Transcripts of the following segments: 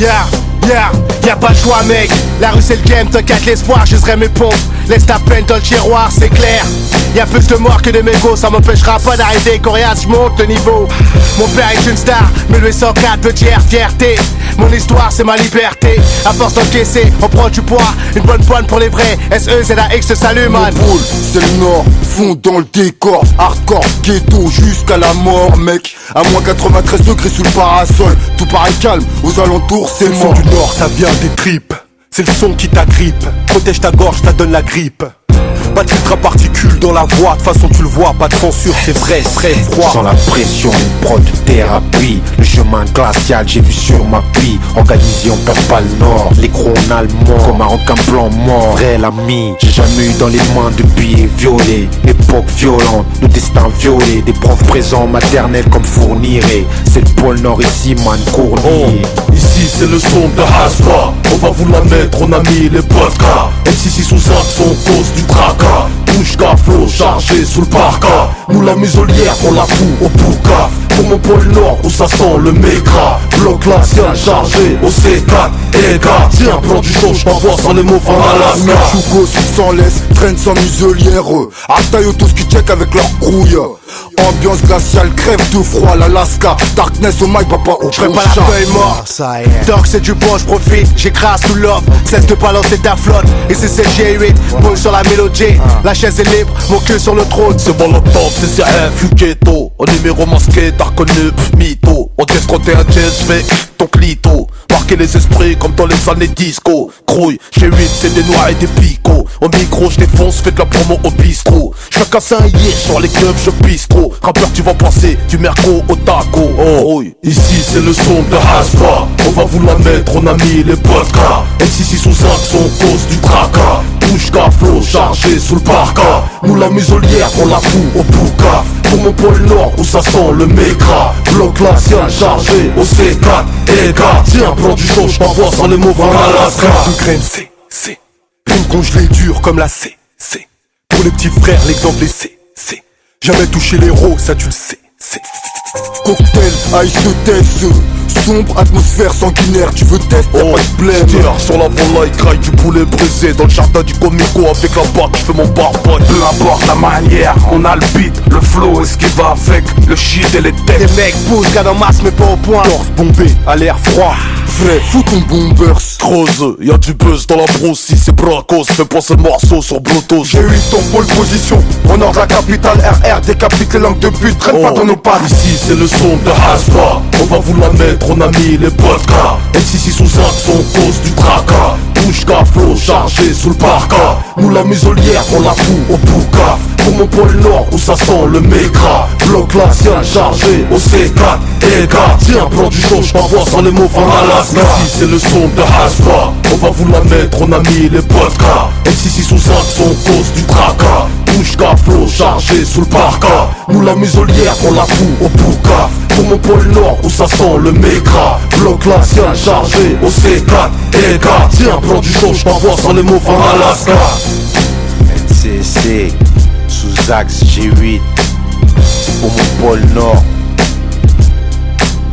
Y'a pas de choix mec, la rue c'est le game, t'inquiète l'espoir, je serai mes pompes. Laisse ta peine dans le tiroir, c'est clair. Y'a plus de morts que de mégots, ça m'empêchera pas d'arriver. Coriace, je monte le niveau. Mon père est une star, 1804, petite fierté. Mon histoire c'est ma liberté. À force d'encaisser, on prend du poids. Une bonne pointe pour les vrais, SEZAX, salut man. Mon pôle, c'est le nord, fond dans le décor. Hardcore, ghetto, jusqu'à la mort mec. À moins 93 degrés sous le parasol. Tout paraît calme, aux alentours c'est mort. mort. Du nord, ça vient des tripes. C'est le son qui t'agrippe. Protège ta gorge, ça donne la grippe. Pas de filtre à particules dans la voix, de toute façon tu le vois, pas de censure, c'est vrai, très froid. Sans la pression, une prod de thérapie. Le chemin glacial, j'ai vu sur ma pie. Organisé, on perd pas le nord. Les crocs en allemand, comme un requin blanc mort. Réel ami, j'ai jamais eu dans les mains de billets violets. Époque violente, le destin violé. Des profs présents maternels comme Fourniret. C'est le pôle nord ici, man, Cournier. Ici c'est le son de Hasba. On va vous la mettre, on a mis les podcasts. M6 ou 5 sont cause du tracas. Bouche qu'à flot chargé sous le parka. Nous la muselière on la fout au poucaf. Pour mon pôle nord où ça sent le mécra. Bloc glacial chargé au C4. Et gars, tiens plan du show, j't'envoie sans les mots fin Alaska. Chugos sans laisse, traîne sans muselière. Artaille tous qui check avec leur grouille. Ambiance glaciale, crève de froid, l'Alaska. Darkness au mic, papa au J'ferai pas la feuille morte. Dog c'est du bon, j'profite, j'écrase tout l'offre. Cesse de balancer ta flotte. Et c'est CG8, boule sur la mélodie. La chaise est libre, mon cul sur le trône. C'est bon le top, c'est CF, ghetto. En numéro masqué, t'as reconnu, mytho. On teste quand t'es un jazz, j'fais ton clito. Marquer les esprits comme dans les années disco. Crouille, chez 8 c'est des noirs et des picots. Au micro j'défonce, fais de la promo au bistrot. J'fais casser un yé, sur les clubs je pisse trop. Rappeur tu vas passer du merco au taco. Oh oui, ici c'est le son de Hasba. On va vous la mettre, on a mis les podcasts. M6 ou 5 sont cause du tracas. Bouche qu'à flot chargé sous le parka. Nous la muselière on la fout au poucaf. Pour mon pôle nord où ça sent le mécra. Bloc glacial chargé au C4. Et gars, tiens plan du show, j't'envoie sans les mots vers Alaska. De graines C. Rime congelée dure comme la C. Pour les petits frères, l'exemple est C. Jamais touché l'héros, ça tu le sais. Cocktail, ice test. Sombre, atmosphère sanguinaire. Tu veux test, y'a pas de blême. Tire sur la volaille, graille du poulet brisé. Dans le jardin du comico avec la barque, j'fais mon barboy. Peu importe la manière, on a le beat, le flow et ce qui va avec, le shit et les Des textes. mecs poussent, gars en masse mais pas au point. Torse bombé, à l'air froid. Vrai, fous ton bombers. Creuse, y'a du buzz dans la brousse. Si c'est bracos, fais passer le morceau sur Bluetooth. J'ai eu ton pôle position. Au nord de la capitale, RR décapite les langues de pute. Traîne pas dans nos pattes. Ici c'est le son de Hasba. On va vous la mettre, on a mis les podcasts. M6 ou 5 sont cause du tracas. Bouche qu'à flot chargé sous le parka. Nous la muselière on la fout au poucaf. Pour mon pôle nord où ça sent le mécra. Bloc glacial chargé au C4. Et gars, tiens plan du show, j't'envoie sans les mots fin Alaska. Ici c'est le son de Hasba. On va vous la mettre, on a mis les podcasts. M6 ou 5 sont cause du tracas. Bouche qu'à flot chargé sous le parka. Nous la muselière on la fout au poucaf. Pour mon pôle nord où ça sent le mécra. Bloc glacial chargé au C4. Et gars, tiens plan du show, j't'envoie sans les mots fin Alaska. NCC, sous axe G8. C'est pour mon pôle nord.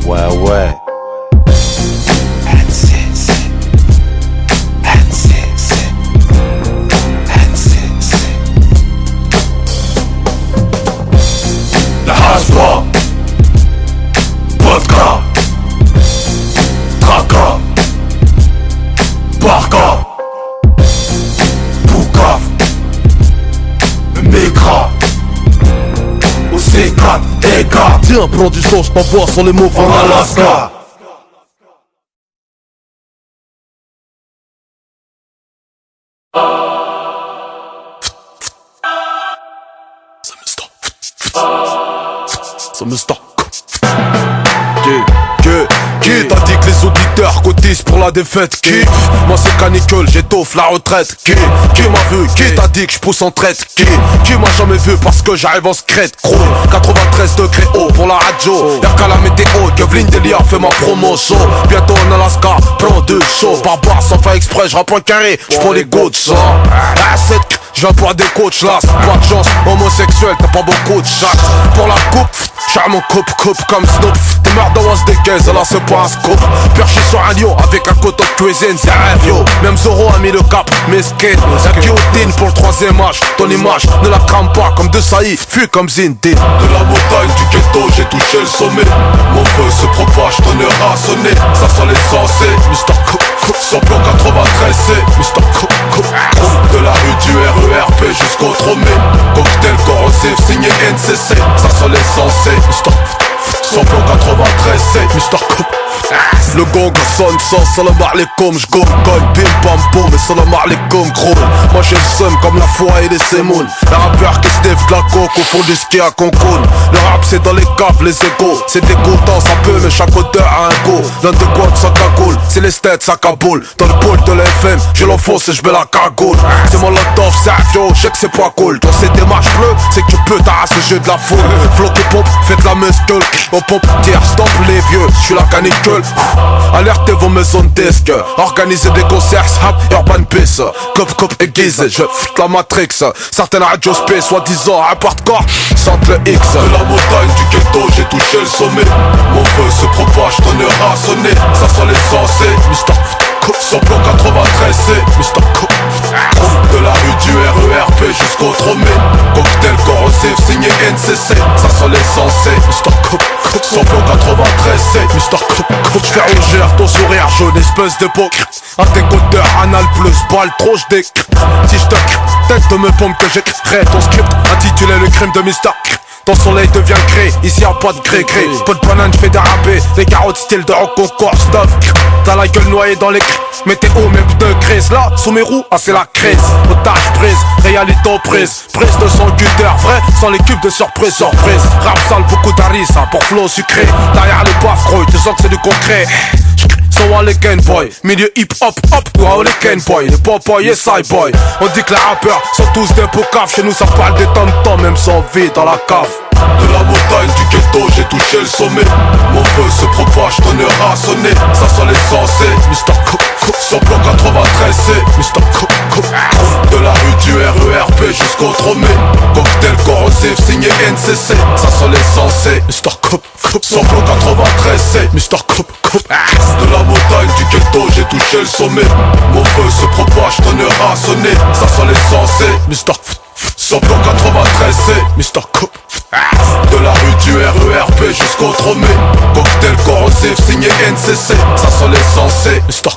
Ouais. NCC. La Hasba. Vodka. Traka. Barca. Poucaf. Mécra. Au C4. EGA. Tiens, plan du son, j't'envoie sur les mots fin Alaska. Ça me stocke. Qui t'a dit que les auditeurs cotisent pour la défaite? Qui? Moi c'est canicule, j'étoffe la retraite. Qui m'a vu? Qui t'a dit que je pousse en traite? Qui m'a jamais vu parce que j'arrive en secrète? 93 degrés haut pour la radio. Y'a qu'à la météo, Kevlin Delia fait ma promotion. Bientôt en Alaska, plan de show. Barbare sans faire exprès, j'rappe un carré, j'prends les go de ça. J'viens pour des coachs là, pas de chance, homosexuel, t'as pas beaucoup de chance. Pour la coupe, j'suis mon coupe comme Snoop. T'es meurs dans des caisses, là c'est pas un scoop. Perché sur un lion avec un coton de cuisine, c'est un vieux. Même Zoro a mis le cap, mais skate. La guillotine pour le 3ème âge. Ton image ne la crame pas comme de Saïd, fuis comme Zindine. De la montagne du ghetto, j'ai touché le sommet. Mon feu se propage, tonnerre a sonné. Ça sent l'essentiel, Mr. Coop. Samplon 93C, Mr. Coop. De la rue du RERP jusqu'au Tromé. Cocktail corrosif signé NCC. Ça sent l'essentiel, Mr. Samplon 93C, Mr. Coop. Le gong sonne sans salam alaikum. J'gogne bim bam boum et salam alaikum gros. Moi j'ai le seum comme la foi et les sémoules. Les rappeurs qui sniffent de la coke au fond du ski à Cancun. Le rap c'est dans les caves, les égos. C'est dégoûtant ça peut mais chaque odeur a un go. L'un de quoi ça cagoule, c'est les stats ça caboule. Dans le pôle de l'FM, je l'enfonce et je mets la cagoule. C'est mon lot off, c'est un Joe, je sais que c'est pas cool. Dans ces démarches bleues, c'est que tu peux t'arraser le jeu de la foule. Flow qui pompe, faites la muscle. On pompe, tire, stop les vieux, je suis la canicule. Alertez vos maisons de disques. Organisez des concerts, Shab, Urban Peace. Cop aiguisé, je fête la Matrix. Certaines radios space, soi-disant rap hardcore, sentent le X. De la montagne du ghetto, j'ai touché le sommet. Mon feu se propage, tonnerre a sonné. Ça sent l'essentiel, Mr. Coop. Samplon 93C, Mr. Coop. De la rue du RERP jusqu'au Tromé. Cocktail corrosif signé NCC. Ça sent l'essentiel, Mr. Coop. Samplon 93C, Mr. Coop. J'fais rougir ton sourire jaune, espèce de peau. Un décompteur anal plus balle trop j'déc. Si j'te tête de me pompe que j'écrirai ton script intitulé le crime de Mr. Ton soleil devient gré, ici y'a pas de gré-gré. Pas de banane, j'fais déraper. Les carottes style de rock concours stuff. T'as la gueule noyée dans les météo, mes pneus grise. Là, sous mes roues, ah c'est la crise. Otage prise, réalité prise. Prise de son gutter, vrai, sans les cubes de surprise. Rap sale, beaucoup d'arissa pour flow sucré. Derrière les baffes, gros, tu sens que c'est du concret. So les Ken Boy, milieu hip hop hop, wow les Ken Boy, les pop-boy et side boy. On dit que les rappeurs sont tous des poucaves, chez nous ça parle des tom-tom, même sans vie dans la cave. De la montagne du ghetto, j'ai touché le sommet. Mon feu se propage, tonnerre a sonné. Ça sent l'essentiel, Mr. Coop. Samplon 93C, Mr. Coop. De la rue du RERP jusqu'au Tromé. Cocktail corrosif signé NCC. Ça sent l'essentiel, Mr. Coop. Samplon 93C, Mr. Coop. De la montagne du ghetto, j'ai touché le sommet. Mon feu se propage, tonnerre a sonné. Ça sent l'essentiel, Mr. Samplon 93C, Mr. Coop. De la rue du RERP jusqu'au Tromé. Cocktail corrosif signé NCC. Ça sent l'essentiel, Mr.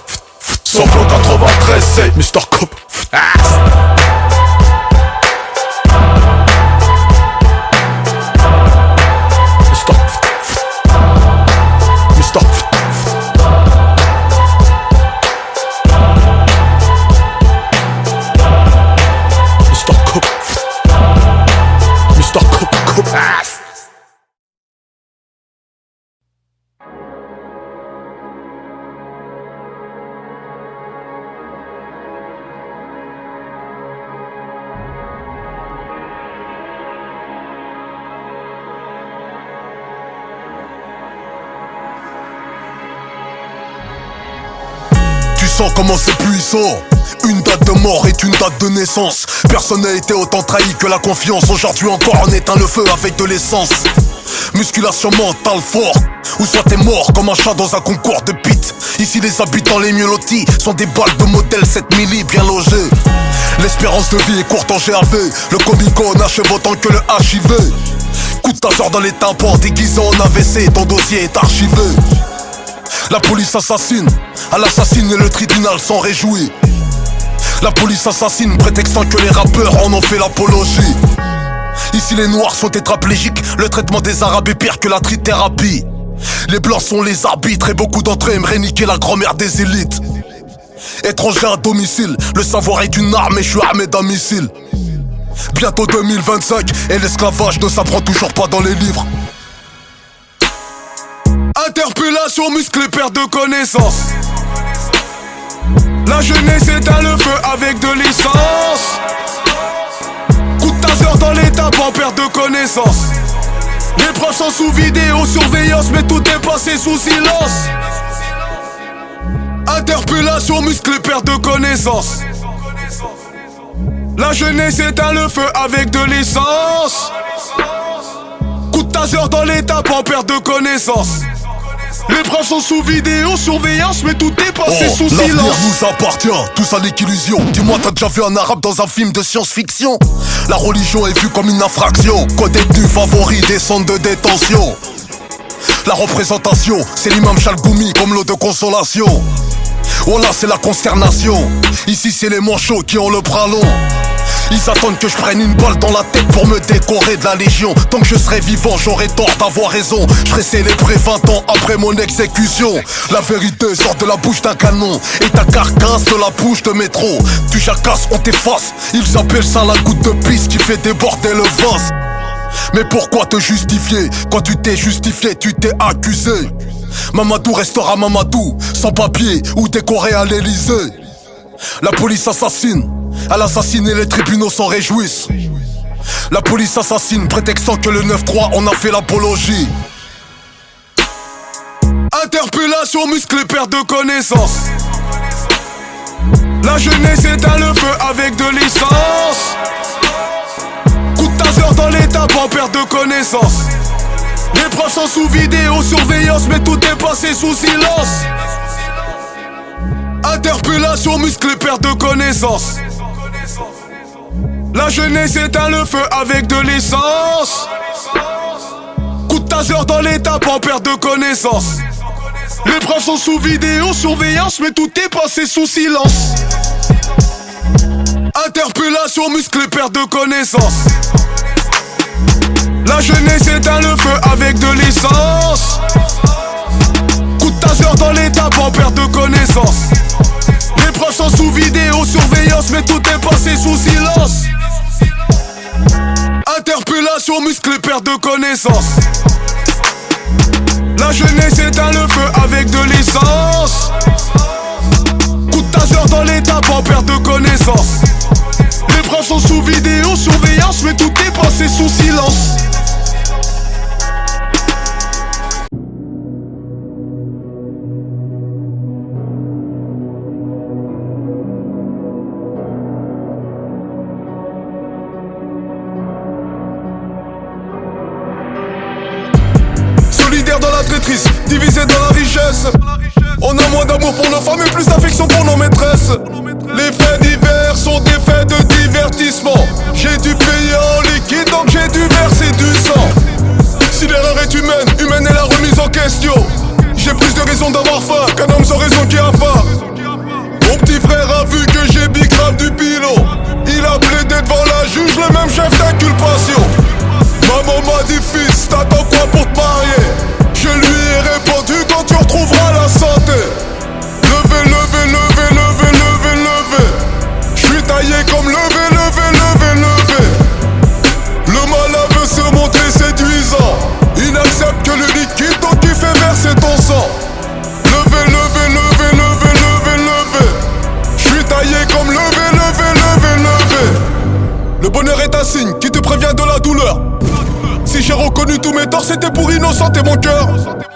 Samplon 93C, Mr. Coop. Comment c'est puissant. Une date de mort est une date de naissance. Personne n'a été autant trahi que la confiance. Aujourd'hui encore on éteint le feu avec de l'essence. Musculation mentale forte. Ou soit t'es mort comme un chat dans un concours de pit. Ici les habitants les mieux lotis sont des balles de modèle 7 milli bien logées. L'espérance de vie est courte en GAV. Le Comic-Con achève autant que le HIV. Coup de taser dans les tympans déguisé en AVC. Ton dossier est archivé. La police assassine, à l'assassine et le tribunal s'en réjouit. La police assassine, prétextant que les rappeurs en ont fait l'apologie. Ici les noirs sont tétraplégiques, le traitement des arabes est pire que la trithérapie. Les blancs sont les arbitres et beaucoup d'entre eux aimeraient niquer la grand-mère des élites. Étranger à domicile, le savoir est une arme et je suis armé d'un missile. Bientôt 2025 et l'esclavage ne s'apprend toujours pas dans les livres. Interpellation musclée, perte de connaissance. La jeunesse éteint le feu avec de l'essence. Coup de taser dans les tapants, perte de connaissance. Les preuves sont sous vidéosurveillance, mais tout est passé sous silence. Interpellation musclée, perte de connaissance. La jeunesse éteint le feu avec de l'essence. Coup de taser dans l'étape en perte de connaissance. Les preuves sont sous vidéo surveillance, mais tout est passé sous silence. L'avenir nous appartient, tout ça n'est qu'illusion. Dis-moi, t'as déjà vu un arabe dans un film de science-fiction? La religion est vue comme une infraction. Co-détenu favori des centres de détention. La représentation, c'est l'imam Chalgoumi comme l'eau de consolation. Voilà, c'est la consternation. Ici, c'est les manchots qui ont le bras long. Ils attendent que je prenne une balle dans la tête pour me décorer de la légion. Tant que je serai vivant, j'aurai tort d'avoir raison. Je serai célébré 20 ans après mon exécution. La vérité sort de la bouche d'un canon et ta carcasse de la bouche de métro. Tu jacasses, on t'efface. Ils appellent ça la goutte de pisse qui fait déborder le vase. Mais pourquoi te justifier? Quand tu t'es justifié, tu t'es accusé. Mamadou restera Mamadou, sans papier ou décoré à l'Elysée. La police assassine, elle assassine et les tribunaux s'en réjouissent. La police assassine, prétextant que le 9-3 en a fait l'apologie. Interpellation musclée, perte de connaissance. La jeunesse éteint le feu avec de l'essence. Coup de taser dans l'étape en perte de connaissance. Les preuves sont sous vidéo surveillance, mais tout est passé sous silence. Interpellation musclée, perte de connaissance. La jeunesse éteint le feu avec de l'essence. Coup de taser dans l'étape en perte de connaissance. Les preuves sont sous vidéo surveillance, mais tout est passé sous silence. Interpellation musclée, perte de connaissance. La jeunesse éteint le feu avec de l'essence. Coup de taser dans l'étape en perte de connaissance. Les preuves sont sous vidéo surveillance, mais tout est passé sous silence. Interpellation musclée, perte de connaissance. La jeunesse éteint le feu avec de l'essence. Coup de taser dans l'étape en perte de connaissance. Les preuves sont sous vidéo surveillance, mais tout est passé sous silence. Solidaire dans la traîtrise, divisé dans la richesse. On a moins d'amour pour nos femmes et plus d'affection pour nos maîtresses. Les faits divers sont des faits de divertissement. J'ai dû payer en liquide, donc j'ai dû verser du sang. Si l'erreur est humaine, humaine est la remise en question. J'ai plus de raisons d'avoir faim qu'un homme sans raison qui a faim. Mon petit frère a vu que j'ai bicrave du pilot. Il a plaidé devant la juge, le même chef d'inculpation. Maman m'a dit fils, t'attends quoi pour te marier? Je lui ai répondu quand tu retrouveras la santé. Levez, levez, levez, levez, levez, levez. J'suis taillé comme levez, levez, levez, levez. Le malin veut se montrer séduisant. Il n'accepte que le liquide, donc il fait verser ton sang. Levez, levez, levez, levez, levez, levez. J'suis taillé comme levez, levez, levez, levez. Le bonheur est un signe qui te prévient de la douleur. Si j'ai reconnu tous mes torts, c'était pour innocenter mon cœur.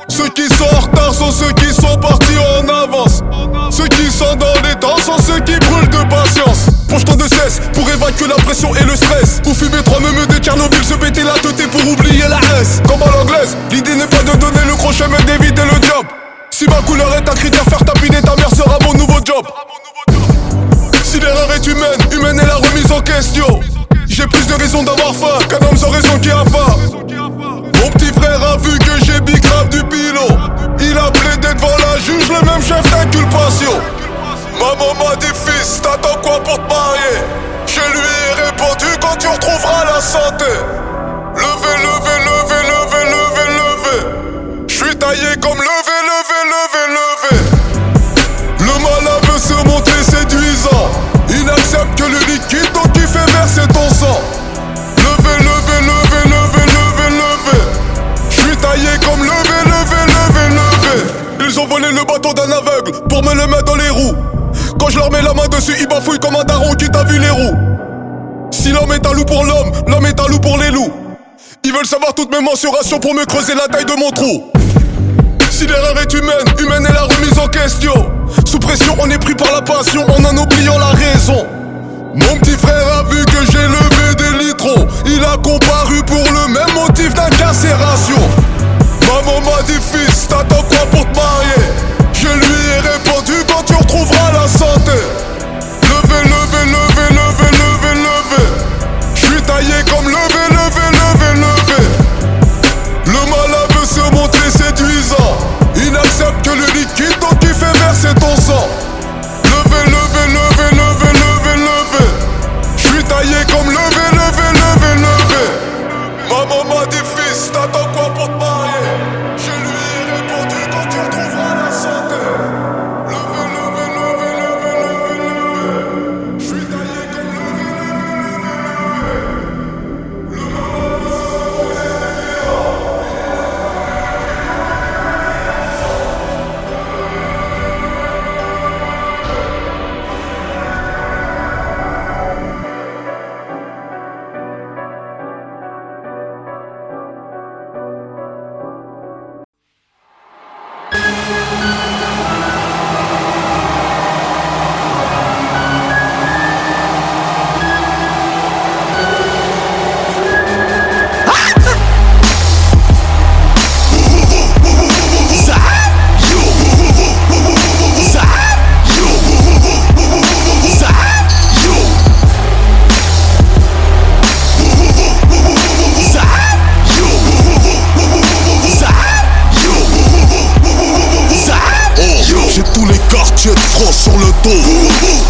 Ceux qui sont en retard sont ceux qui sont partis en avance. Ceux qui sont dans les temps sont ceux qui brûlent de patience. Penche-toi de cesse pour évacuer la pression et le stress. Ou fumer 3 meumeux de Tchernobyl, se péter la tête pour oublier la S. Comme à l'anglaise, l'idée n'est pas de donner le crochet mais d'éviter le job. Si ma couleur est un critère, faire tapiner ta mère sera mon nouveau job. Si l'erreur est humaine, humaine est la remise en question. J'ai plus de raisons d'avoir faim qu'un homme sans raison qui a faim. Mon petit frère a vu que j'ai bicrave du pilot. Il a plaidé devant la juge, le même chef d'inculpation. Maman m'a dit fils, t'attends quoi pour te marier? Je lui ai répondu quand tu retrouveras la santé. Levez, levez, levez, levez, levez, levez. J'suis taillé comme levez, levez, levez, levez. Le malin veut se montrer séduisant. Il n'accepte que le liquide, donc il fait verser ton sang. Levez, levez, levez, levez, levez, levez. J'suis taillé comme levez, levez, levez, levez. Ils ont volé le bateau d'un aveugle pour me le mettre dans les roues. Quand je leur mets la main dessus, ils bafouillent comme un daron qui t'a vu les roues. Si l'homme est un loup pour l'homme, l'homme est un loup pour les loups. Ils veulent savoir toutes mes mensurations pour me creuser la taille de mon trou. Si l'erreur est humaine, humaine est la remise en question. Sous pression, on est pris par la passion, en oubliant la raison. Mon petit frère a vu que j'ai levé des litrons. Il a comparu pour le même motif d'incarcération. Maman m'a dit fils, t'attends quoi pour te marier? Je lui ai répondu quand tu retrouveras la santé. Levez, levez, levez, levez, levez, levez. J'suis taillé comme levez, levez, levez, levez. Le malin veut se montrer séduisant. Il n'accepte que le liquide donc il fait verser ton sang. Levez, levez, levez, levez, levez, levez. J'suis taillé comme levez, levez, levez, levez. Maman m'a dit fils, t'attends quoi pour te marier? Je lui ai répondu quand tu retrouveras la santé. Levez, levez, levez, levez, levez, levez. J'suis taillé comme levez, levez, levez, levez. Le malin veut se montrer séduisant.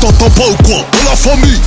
T'entends pas ou quoi? On la famille.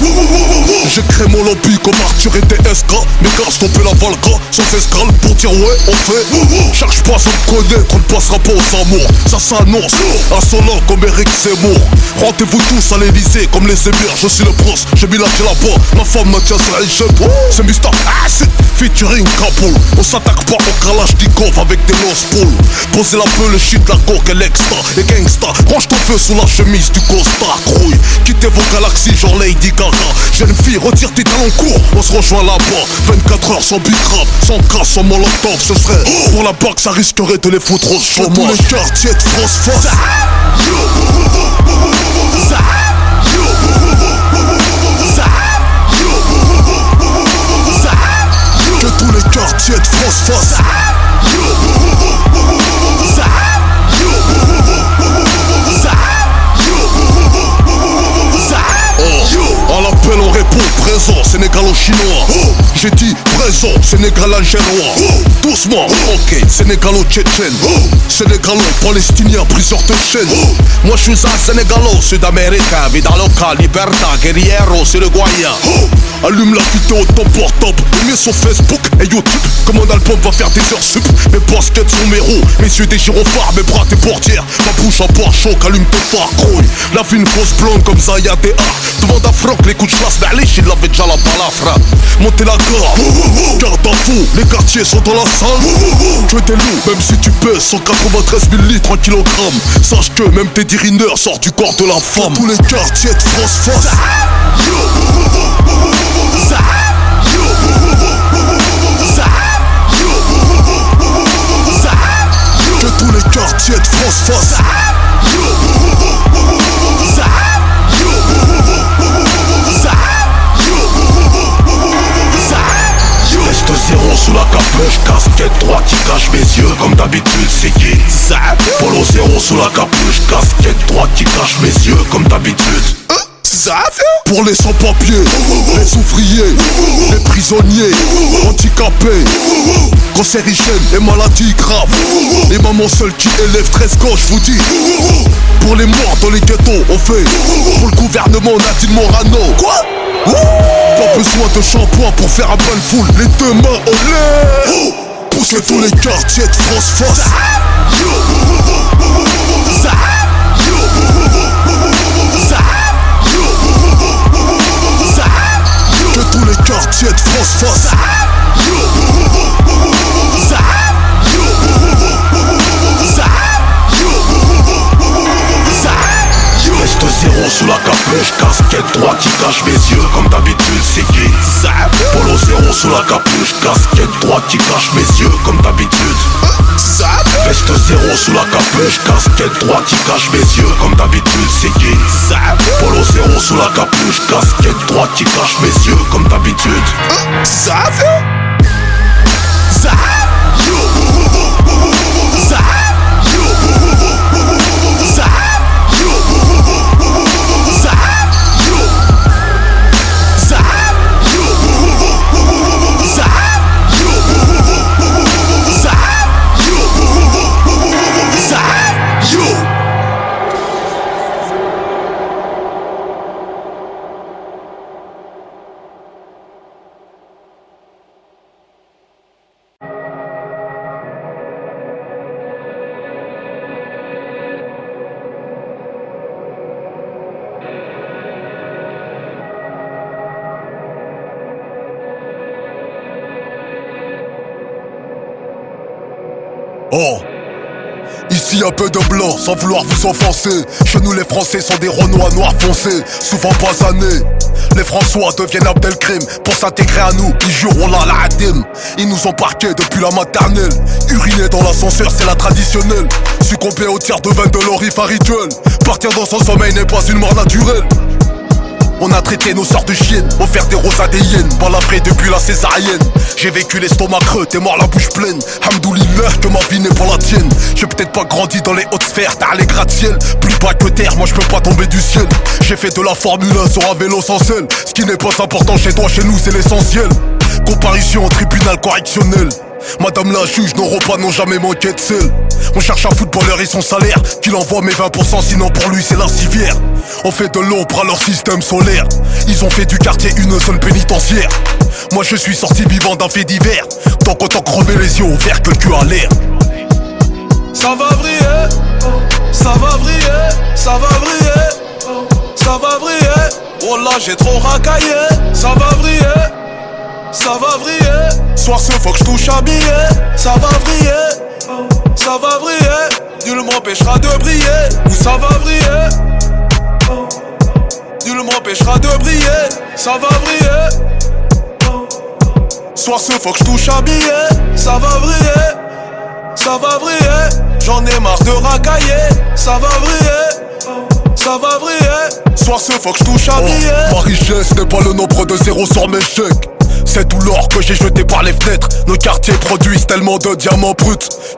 J'ai créé mon lobby comme Arthur et TSK. Mes gars stompé la Valka sauf escale pour dire ouais on fait. Cherche pas à me connaître, on ne passera pas aux amours. Ça s'annonce, insolent comme Eric Zemmour. Rendez-vous tous à l'Elysée comme les émirs. Je suis le prince, j'ai mis la clé là-bas. Ma femme Mathias Reichem. C'est Mr. Acid featuring Kapoul. On s'attaque pas au Kalachnikov avec des lost poules. Posez la peu le shit, la coque et l'extra. Et gangsta, range ton feu sous la chemise du costard. Crouille, quittez vos galaxies genre Lady Gaga. Jeune fille, retire tes talons courts. On se rejoint là-bas, 24 heures sans bicrave, sans casse, sans molotov. Ce serait pour la banque, ça risquerait de les foutre au chômage. Tous les quartiers de France face. Que tous les quartiers de France fassent. À l'appel on répond présent, sénégalo-chinois. J'ai dit présent, sénégalo-algérois. Doucement, ok, sénégalo-tchétchène. Sénégalo-palestinien, briseur de chaîne. Moi je suis un sénégalo, sud-américain. Vida loca, libertad, guerriero, c'est le Guaya. Allume la vidéo de ton portable, mets sur Facebook et YouTube. Comme mon album va faire des heures sup. Mes baskets sont mes roues, mes yeux des gyrophares, mes bras des portières. Ma bouche en bois chaud, allume tes phares, grouille. La vie une fausse blonde comme Zaya DA. Demande à Franck, les coups de chasse, Berlich, il avait déjà la balafre. Montez la garde, garde à fou, les quartiers sont dans la salle. Tu es des loups, même si tu pèses 193 000 litres en kilogrammes. Sache que même tes dirineurs sortent du corps de la femme. Tous les quartiers de France face. Que tous les quartiers de France fassent. Reste zéro sous la capuche, casquette droite qui cache mes yeux comme d'habitude, c'est qui? Polo zéro sous la capuche, casquette droite qui cache mes yeux comme d'habitude. Pour les sans-papiers, les ouvriers, les prisonniers, handicapés, cancérigènes et maladies graves. Les mamans seules qui élèvent 13 gosses, je vous dis. Pour les morts dans les ghettos, on fait. Pour le gouvernement, Nadine Morano. Quoi? Pas besoin de shampoing pour faire un bain de foule. Les deux mains au lait. Poussez tous les quartiers de France face. Que tous les quartiers de France fassent. Reste zéro sous la capuche, casquette droite qui cache mes yeux comme d'habitude, c'est qui? Polo zéro sous la capuche, casquette droite qui cache mes yeux comme d'habitude. Veste zéro sous la capuche, casquette droite qui cache mes yeux. Comme d'habitude c'est qui? Polo zéro sous la capuche, casquette droite qui cache mes yeux. Comme d'habitude Oh, ici un peu de blanc, sans vouloir vous offenser. Chez nous les Français sont des Renois noirs foncés, souvent basanés. Les François deviennent Abdelkrim pour s'intégrer à nous, ils jurent la hadim. Ils nous ont parqués depuis la maternelle. Uriner dans l'ascenseur c'est la traditionnelle. Succomber au tir de vin de l'orif un rituel. Partir dans son sommeil n'est pas une mort naturelle. On a traité nos sorts de chiennes, offert des roses à des hyènes, balavré depuis la césarienne. J'ai vécu l'estomac creux, t'es mort la bouche pleine. Hamdoulillah que ma vie n'est pas la tienne. J'ai peut-être pas grandi dans les hautes sphères, t'as les gratte-ciel. Plus bas que terre, moi je peux pas tomber du ciel. J'ai fait de la Formule 1 sur un vélo sans selle. Ce qui n'est pas important chez toi, chez nous c'est l'essentiel. Comparution au tribunal correctionnel. Madame la juge, nos repas n'ont jamais manqué de sel. On cherche un footballeur et son salaire, qu'il envoie mes 20%, sinon pour lui c'est la civière. On fait de l'ombre à leur système solaire. Ils ont fait du quartier une zone pénitentiaire. Moi je suis sorti vivant d'un fait divers. Donc autant crever les yeux ouverts que le cul à l'air. Ça va vriller, ça va vriller, ça va vriller, ça va vriller. Oh là j'ai trop racaillé, ça va vriller, ça va vriller. Soir ce faut que je touche un billet, ça va vriller, ça va vriller. Nul m'empêchera de briller, ou ça va vriller. Nul m'empêchera de briller, ça va vriller. Soir ce faut que je touche un billet, ça va vriller, ça va vriller. J'en ai marre de racailler, ça va vriller, ça va vriller. Soir ce faut que je touche un billet. Ma richesse n'est pas le nombre de zéros sur mes chèques. C'est tout l'or que j'ai jeté par les fenêtres. Nos quartiers produisent tellement de diamants bruts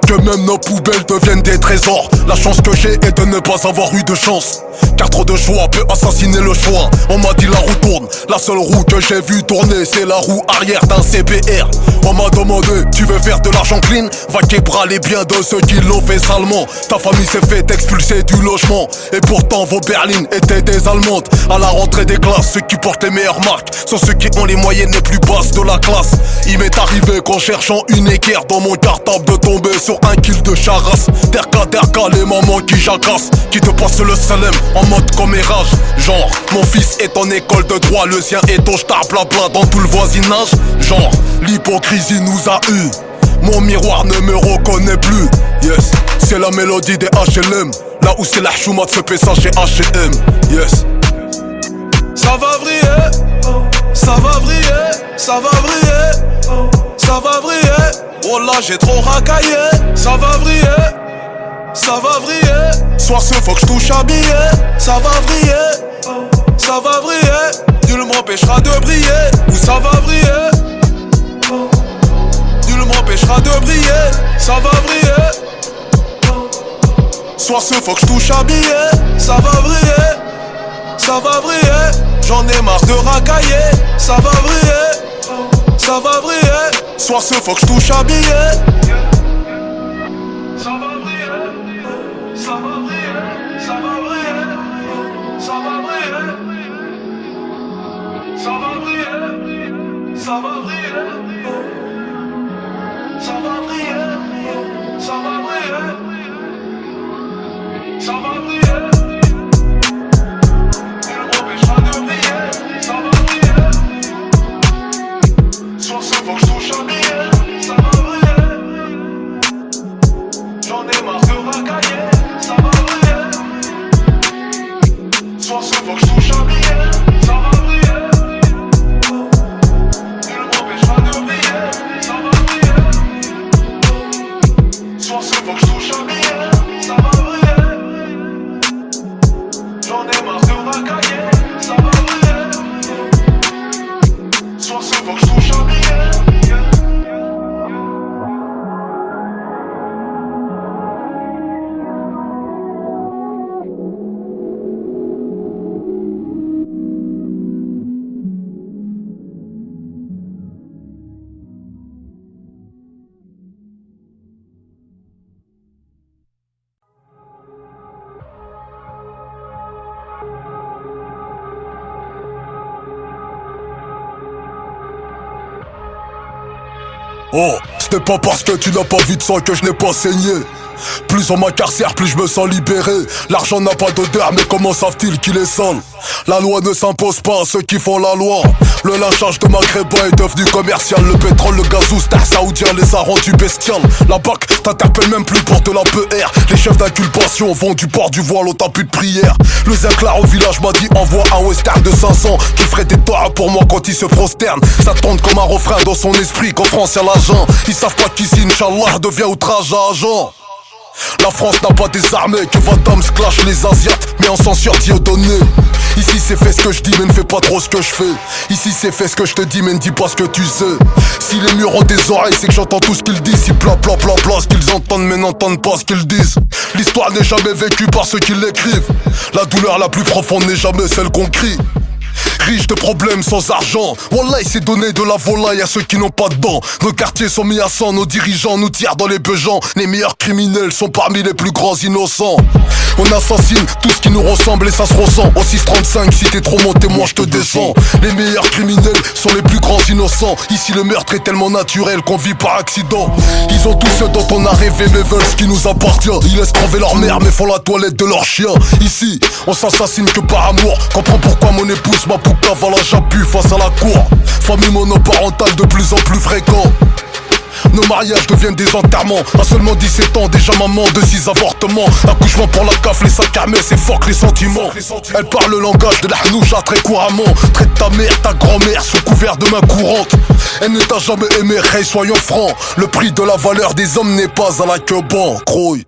que même nos poubelles deviennent des trésors. La chance que j'ai est de ne pas avoir eu de chance, car trop de choix peut assassiner le choix. On m'a dit la roue tourne, la seule roue que j'ai vue tourner c'est la roue arrière d'un CBR. On m'a demandé, tu veux faire de l'argent clean? Va québra les biens de ceux qui l'ont fait salement. Ta famille s'est fait expulser du logement, et pourtant vos berlines étaient des allemandes. À la rentrée des classes, ceux qui portent les meilleures marques sont ceux qui ont les moyennes les plus basses de la classe. Il m'est arrivé qu'en cherchant une équerre dans mon cartable de tomber sur un kill de charasse. Derka, les mamans qui jacassent, qui te passent le salem en mode commérage. Genre, mon fils est en école de droit, le sien est au star blabla dans tout le voisinage. Genre, l'hypocrisie nous a eu, mon miroir ne me reconnaît plus. Yes, c'est la mélodie des HLM, là où c'est la chouma de ce PSA chez H&M. Yes. Ça va vriller, ça va vriller, ça va vriller, ça va vriller. Oh là j'ai trop racaillé, ça va vriller, ça va vriller. Soir ce faut que je touche un billet, ça va vriller, ça va vriller. Nul m'empêchera de briller, ou ça va vriller. Nul m'empêchera de briller, ça va vriller. Soir ce faut que je touche un billet, ça va vriller, ça va vriller. J'en ai marre de racailler, ça va vriller, ça va vriller. Soir ce faut que je touche un billet. Ça va vriller, ça va vriller, ça va vriller, ça va vriller, ça va vriller, ça va vriller, ça va vriller, ça va vriller, ça va vriller. Soir ce faut que je touche un billet, ça va vriller, Oh, ce n'est pas parce que tu n'as pas vu de sang que je n'ai pas saigné. Plus on m'incarcère, plus je me sens libéré. L'argent n'a pas d'odeur, mais comment savent-ils qu'il est sale? La loi ne s'impose pas à ceux qui font la loi. Le lynchage de Maghrébin est devenu commercial. Le pétrole, le gazou, star saoudien les a rendus bestiales. La BAC t'interpelle même plus pour de la PR. Les chefs d'inculpation vont du port du voile au tapis de prière. Le Zinclar au village m'a dit envoie un western de 500 qui ferait des torts pour moi quand il se prosterne. Ça tourne comme un refrain dans son esprit qu'en France y'a l'agent. Ils savent pas qu'ici, Inch'Allah, devient outrage à agent. La France n'a pas des armées que Van Damme se clash les Asiates, mais on s'en sort Dieudonné. Ici c'est fait ce que je dis mais ne fais pas trop ce que je fais. Ici c'est fait ce que je te dis mais ne dis pas ce que tu sais. Si les murs ont des oreilles c'est que j'entends tout ce qu'ils disent. Si bla bla bla bla ce qu'ils entendent mais n'entendent pas ce qu'ils disent. L'histoire n'est jamais vécue par ceux qui l'écrivent. La douleur la plus profonde n'est jamais celle qu'on crie. Riche de problèmes sans argent. Wallah, il s'est donné de la volaille à ceux qui n'ont pas de dents. Nos quartiers sont mis à sang, nos dirigeants nous tirent dans les beugents. Les meilleurs criminels sont parmi les plus grands innocents. On assassine tout ce qui nous ressemble et ça se ressent. Au 635, si t'es trop mon témoin, je te descends. Les meilleurs criminels sont les plus grands innocents. Ici le meurtre est tellement naturel qu'on vit par accident. Ils ont tout ce dont on a rêvé mais veulent ce qui nous appartient. Ils laissent crever leur mère mais font la toilette de leur chien. Ici, on s'assassine que par amour. Comprends pourquoi mon épouse ma pouca va la j'appuie face à la cour. Famille monoparentale de plus en plus fréquent. Nos mariages deviennent des enterrements. À seulement 17 ans, déjà maman de 6 avortements. Accouchement pour la CAF, les sacs à main, c'est fort que les sentiments. Elle parle le langage de la hnoucha très couramment. Traite ta mère, ta grand-mère sous couvert de main courante. Elle ne t'a jamais aimé, hey, soyons francs. Le prix de la valeur des hommes n'est pas à la queue ban, croy.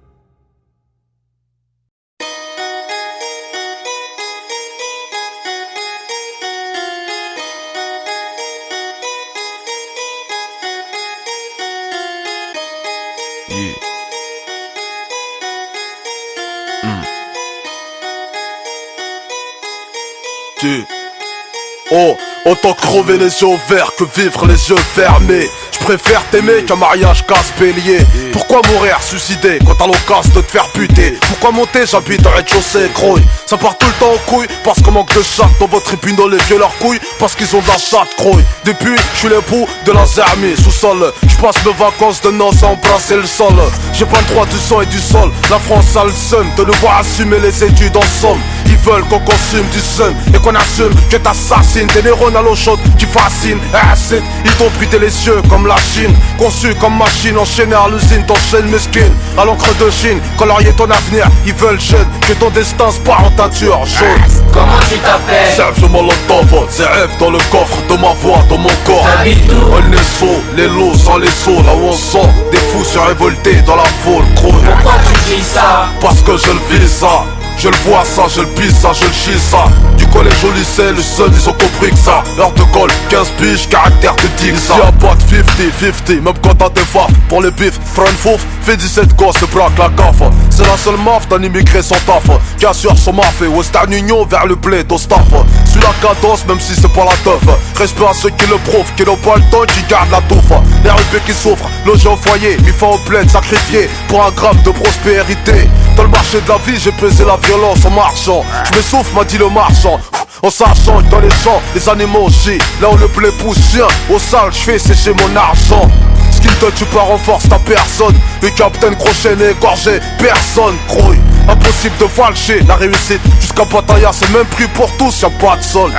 Oh, autant crever les yeux ouverts que vivre les yeux fermés. Je préfère t'aimer qu'un mariage casse-bélier. Pourquoi mourir suicidé quand t'as l'occasion de te faire buter? Pourquoi monter, j'habite en rez-de-chaussée, croy. Ça part tout le temps en couille parce qu'on manque de chatte dans votre tribunal les vieux leurs couilles. Parce qu'ils ont de la chatte, croy. Depuis, je suis l'époux de la zermie sous-sol. Je passe mes vacances de noces à embrasser le sol. J'ai pas le droit du sang et du sol. La France a le seum de nous voir assumer les études en somme. Ils veulent qu'on consume du seum et qu'on assume que t'assassines des neurones à l'eau chaude qui fascinent. Acide, ils t'ont brûlé les yeux comme la Chine. Conçu comme machine enchaînée à l'usine, t'enchaînes mesquine à l'encre de Chine. Colorier ton avenir, ils veulent jeune que ton destin se part en teinture jaune. Comment tu t'appelles? Serve Molotov, c'est rêve dans le coffre de ma voix, dans mon corps. T'habites où? On est saut, les lots sans les sauts, là où on sent des fous surrévoltés dans la foule, croix. Pourquoi tu dis ça? Parce que je le vis ça. Je le vois ça, je le pisse ça, je le chie ça. Du collège au lycée, les seuls ils ont compris que ça. Heure de colle, 15 piges, caractère de tigre. Ici y'a pas de 50-50, même quand t'as des faffes. Pour les bifs, front fouf, fait 17 gosses, se braque la gaffe. C'est la seule maf d'un immigré sans taf qui assure son maf et Western Union vers le bled au staff. Suis la cadence même si c'est pas la teuf. Respect à ceux qui le prouvent, qui n'ont pas le temps, qui gardent la touffe. Les RUP qui souffrent, logés au foyer, mis fin aux plaines, sacrifiés pour un gramme de prospérité. Dans le marché de la vie, j'ai pesé la violence en marchant. Je me souffle, m'a dit le marchand. En sachant que dans les champs, les animaux chient. Là où le blé pousse chien, au sale, je fais sécher mon argent. Ce qui te tue pas renforce ta personne. Le capitaine Crochet n'est égorgé, personne grouille. Impossible de falcher la réussite. Jusqu'à Pattaya, c'est même prix pour tous, y'a pas de sol.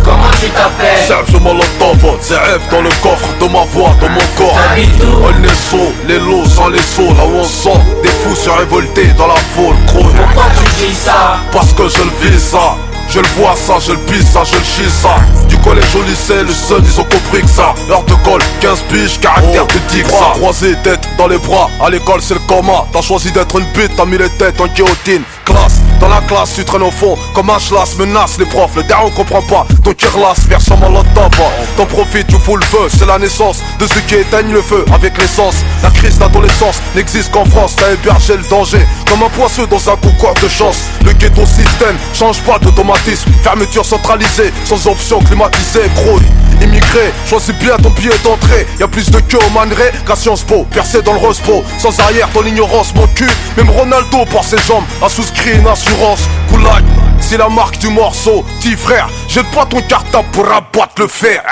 Comment tu t'appelles? Serge Molotov, c'est rêve dans le coffre de ma voix, dans mon corps. T'habites où? On est saut, les lots sans les sauts, là où on sent des fous surrévoltés dans la foule, croix. Pourquoi tu dis ça? Parce que je le vis ça. Je le vois ça, je le pisse ça, je le chie ça. Du collège au lycée, les seuls ils ont compris que ça. Heure de colle, 15 piges, caractère de tigre ça. Croisé, tête dans les bras, à l'école c'est le coma. T'as choisi d'être une bite, t'as mis les têtes en guillotine. Classe, dans la classe tu traînes au fond. Comme un chlasse, menace les profs, le derrière on comprend pas. Donc il relasse, version Molotov. T'en profites, tu fous le feu, c'est la naissance de ceux qui éteignent le feu avec l'essence. La crise d'adolescence n'existe qu'en France, t'as hébergé le danger. Comme un poisseux dans un concours de chance. Le ghetto système change pas d'automatisme. Fermeture centralisée, sans option climatisée, grouille. Immigré, choisis bien ton billet d'entrée. Y'a plus de queue au manerai qu'à Sciences Po. Percé dans le Rospo, sans arrière dans l'ignorance. Mon cul, même Ronaldo pour ses jambes a souscrit une assurance. Goulag, c'est la marque du morceau. Petit frère, jette pas ton cartable pour abattre le fer.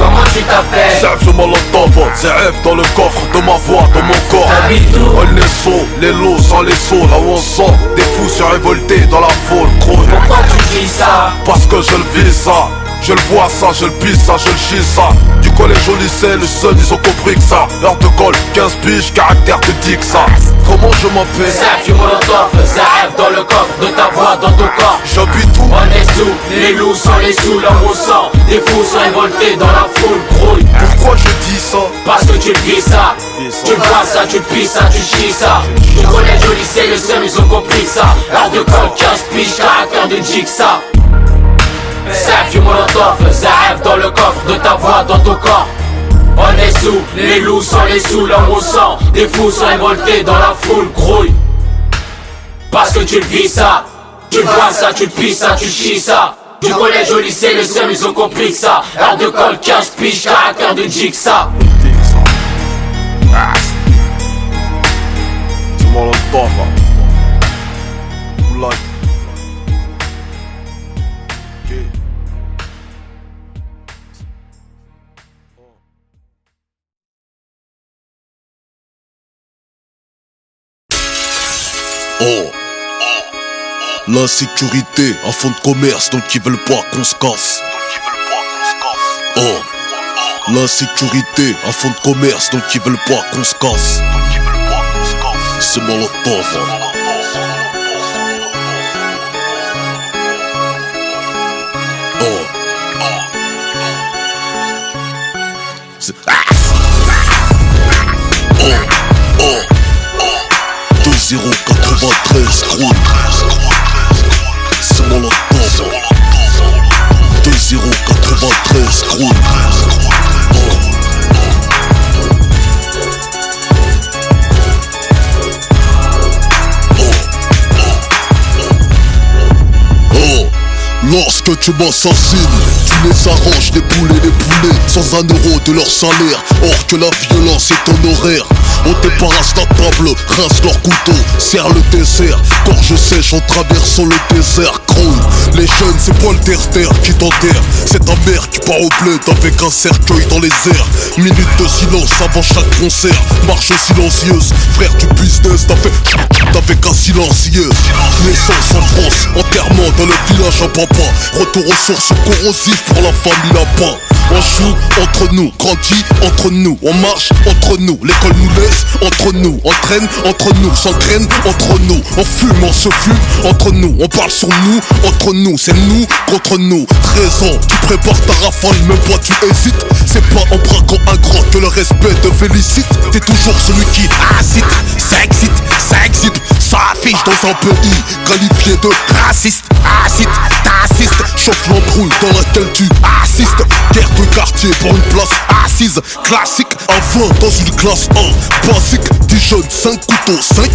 Comment tu t'appelles? Zef le molotov, ZF dans le coffre de ma voix, de mon corps. T'habites où? On est saut, les lots sans les sauts, là où on sent des fous se révolter dans la foule, gros. Pourquoi tu dis ça? Parce que je le vis ça, je le vois ça, je le pisse ça, je le chie ça. Du collège au lycée, les seuls ils ont compris que ça. Heure de colle, 15 piges, caractère de dick ça. Comment je m'appelle? Zef du molotov, Zef dans le coffre de ta voix, dans ton corps. J'habite où? On est sous, les loups sont les sous, l'homme au sang. Des fous sont révoltés dans la foule, grouille. Pourquoi je dis ça? Parce que tu le vis ça. Tu vois ça, tu pisses ça, tu chies ça. Du collège au lycée, les seuls ils ont compris ça. Heure de colle, 15 piges, caractère de dick ça. Zef du molotov, Zef dans le coffre de ta voix, dans ton corps. On est sous, les loups sont les sous, l'homme au sang. Des fous sont révoltés dans la foule, grouille. Parce que tu le vis ça. Tu vois ça, tu pisses ça, tu chies ça. Du collège au lycée, les seuls ils ont compris que ça. Heure de colle, 15 piges, caractère de dick ça. C'est molotov. Like. Oh, l'insécurité, un fonds de commerce, donc ils veulent pas qu'on se casse. Oh, l'insécurité, un fonds de commerce, donc ils veulent pas qu'on se casse. C'est molotov. Oh, c'est... Oh, 2093 gros. C'est molotov. 2093 gros. Lorsque tu m'assassines, tu les arranges, les poulets, sans un euro de leur salaire. Or que la violence est honoraire. On débarrasse la table, rince leur couteau, serre le dessert. Gorge sèche en traversant le désert. Gros, les jeunes c'est pas le terre-terre qui t'enterre. C'est ta mère qui part au bled avec un cercueil dans les airs. Minute de silence avant chaque concert. Marche silencieuse, frère du business. T'as fait avec un silencieux. Naissance en France, enterrement dans le village à papa. Retour aux sources corrosives pour la famille Lapin. On joue entre nous, grandit entre nous, on marche entre nous, l'école nous laisse entre nous, on traîne entre nous, s'engraine entre nous, on fume, on se fume entre nous, on parle sur nous, entre nous, c'est nous contre nous. 13 ans, tu prépares ta rafale, même pas tu hésites. C'est pas en braquant un grand que le respect te félicite. T'es toujours celui qui incite, ça excite, ça affiche dans un pays qualifié de raciste. Acide, t'assistes, chauffe l'embrouille dans laquelle tu assistes. Guerre de quartier pour une place assise. Classique, un 20 dans une classe 1. Basique, 10 jeunes, 5 couteaux, 5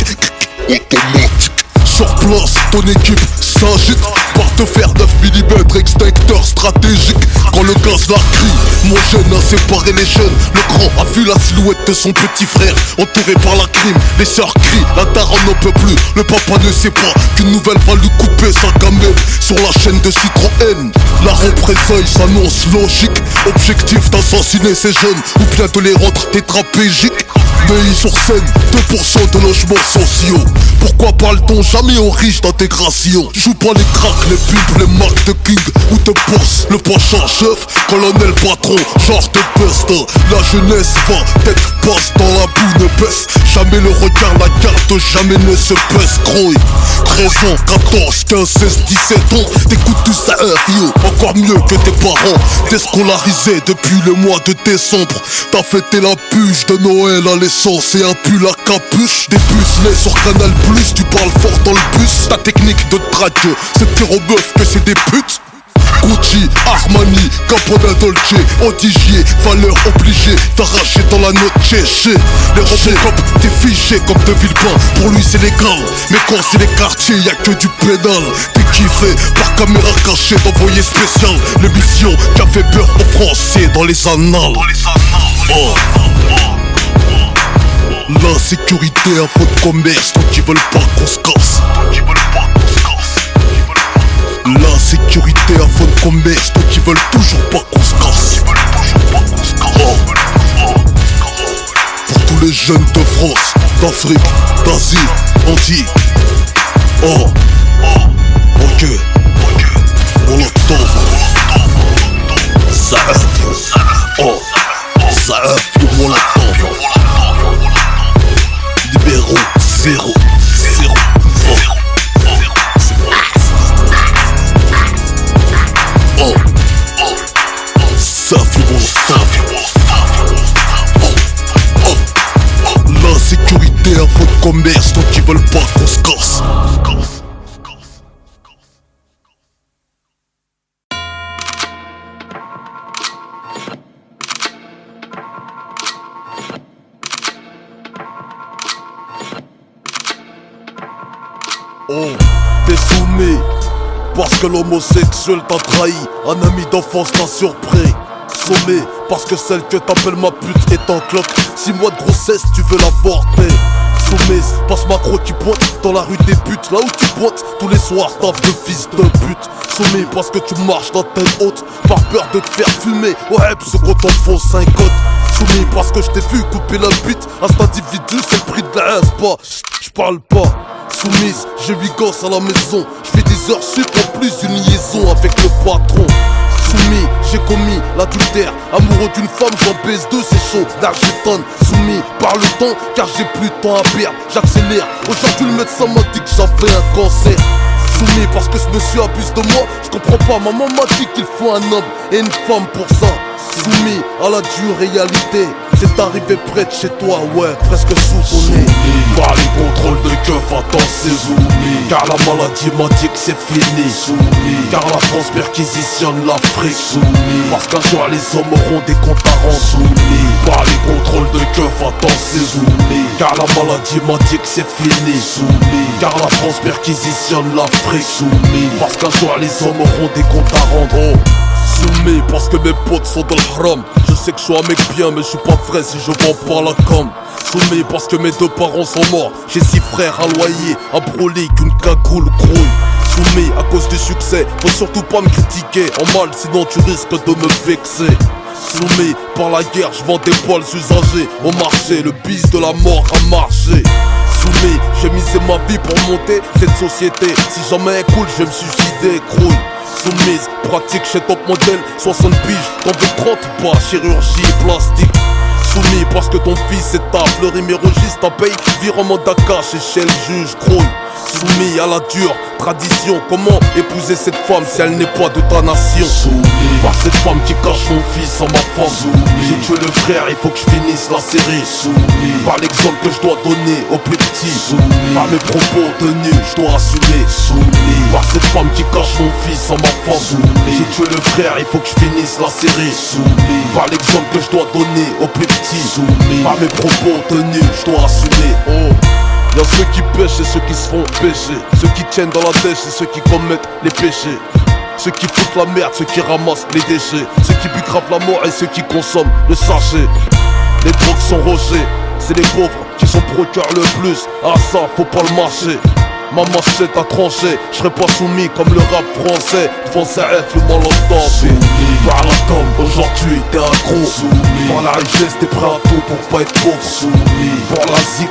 automatique. Sur place, ton équipe s'agite. Par te faire 9 mm, extincteur stratégique. Quand le gaz la crie, mon jeune a séparé les jeunes. Le grand a vu la silhouette de son petit frère, entouré par la crime. Les sœurs crient, la daronne n'en peut plus. Le papa ne sait pas qu'une nouvelle va lui couper sa gamelle. Sur la chaîne de Citroën, la représailles s'annonce logique. Objectif d'assassiner ces jeunes ou bien de les rendre tétraplégiques. Neuilly sur scène, 2% de logements sociaux. Pourquoi parle-t-on jamais aux riches d'intégration? Joue pas les cracks, les pubs, les marques de King ou de Boss. Le pacha chef, colonel patron, genre de peste. La jeunesse va, tête passe dans la boue, ne baisse jamais le regard, la carte jamais ne se baisse. Gros, 13 ans, 14, 15, 16, 17 ans. T'écoutes tout ça, yo, encore mieux que tes parents. T'es scolarisé depuis le mois de décembre. T'as fêté la puge de Noël à l'essence et un pull à capuche. Des pucelets sur Canal+, tu parles fort dans le bus. Ta technique de traque, c'est pire au bœuf que c'est des putes. Gucci, Armani, Capoda Dolce, Odigier, valeur obligée d'arracher dans la note chez les Robocop, t'es fiché comme de Villepin. Pour lui c'est légal, mais quand c'est les quartiers y'a que du pédale. T'es kiffé par caméra cachée d'envoyé spécial. L'émission qui a fait peur aux Français dans les annales. Oh. L'insécurité à fond de commerce, donc ils veulent pas qu'on se casse. L'insécurité à fond de commerce, donc ils veulent toujours pas qu'on se casse. jeunes de France, d'Afrique, d'Asie, entier. Oh, ok, Molotov, Zaaf, oh, Zaaf, Molotov, numéro 0, 0, oh, Zaaf, Molotov. La sécurité avant le commerce, donc ils veulent pas qu'on se casse. Oh, t'es soumis parce que l'homosexuel t'a trahi, un ami d'enfance t'a surpris. Sommé parce que celle que t'appelles ma pute est en cloque. 6 mois de grossesse, tu veux l'avorter. Soumise, passe macro qui pointe dans la rue des putes. Là où tu pointes, tous les soirs taf de fils de pute. Soumis parce que tu marches dans tête haute, par peur de te faire fumer. Ouais, ce qu'on t'enfonce un code. Soumis parce que je t'ai vu couper la bite à cet individu, c'est le prix de la pas. J'parle pas. Soumise, j'ai 8 gosses à la maison. J'fais des heures sup en plus d'une liaison avec le patron. Soumis, j'ai commis l'adultère. Amoureux d'une femme, j'en baise deux, c'est chaud, l'argétonne. Soumis par le temps, car j'ai plus de temps à perdre. J'accélère, aujourd'hui le médecin m'a dit que j'avais un cancer. Soumis parce que ce monsieur abuse de moi. Je comprends pas, maman m'a dit qu'il faut un homme et une femme pour ça. Soumis à la dure réalité, c'est arrivé près de chez toi, ouais, presque sous ton nez. Par les contrôles de keuf, attends c'est soumis. Car la maladie m'a dit que c'est fini. Soumis. Car la France perquisitionne l'Afrique. Soumis. Parce qu'un jour les hommes auront des comptes à rendre. Soumis. Par les contrôles de keuf, attends c'est soumis. Car la maladie m'a dit que c'est fini. Soumis. Car la France perquisitionne l'Afrique. Soumis. Parce qu'un jour les hommes auront des comptes à rendre. Soumis parce que mes potes sont dans le haram. Je sais que je suis un mec bien mais je suis pas vrai si je vends pas la com. Soumis parce que mes 2 parents sont morts. J'ai 6 frères à loyer, un brolic, une cagoule grouille. Soumis à cause du succès, faut surtout pas me critiquer en mal sinon tu risques de me vexer. Soumis par la guerre, je vends des poils usagés au marché, le bis de la mort a marché. Soumis, j'ai misé ma vie pour monter cette société. Si jamais elle coule, je vais me suicider, crouille. Soumise, pratique chez Top Model, 60 piges, t'en veux 30 ou pas, chirurgie plastique. Soumis parce que ton fils est taf, le rimérogiste t'en paye, virement d'Akash et chez le juge, crouille. Soumis à la dure tradition, comment épouser cette femme si elle n'est pas de ta nation? Soumis par cette femme qui cache mon fils en ma femme. J'ai tué le frère, il faut que je finisse la série. Soumis par l'exemple que je dois donner aux plus petits. Soumis par mes propos tenus, je dois assumer. Soumis par cette femme qui cache mon fils en ma femme. J'ai tué le frère, il faut que je finisse la série. Soumis par l'exemple que je dois donner aux plus petits. Soumis par mes propos tenus, je dois assumer. Oh. Y'a ceux qui pêchent et ceux qui se font pêcher. Ceux qui tiennent dans la dèche et ceux qui commettent les péchés. Ceux qui foutent la merde, ceux qui ramassent les déchets. Ceux qui buent grave la mort et ceux qui consomment le sachet. Les drogues sont rogées, c'est les pauvres qui sont pro cœur le plus. Ah ça, faut pas le marcher. Ma machette a tranché, je serai pas soumis comme le rap français. Devant CF, le Molotov. Soumis par la com, aujourd'hui t'es accro. Soumis par la richesse, t'es prêt à tout pour pas être pauvre. Soumis pour la zik,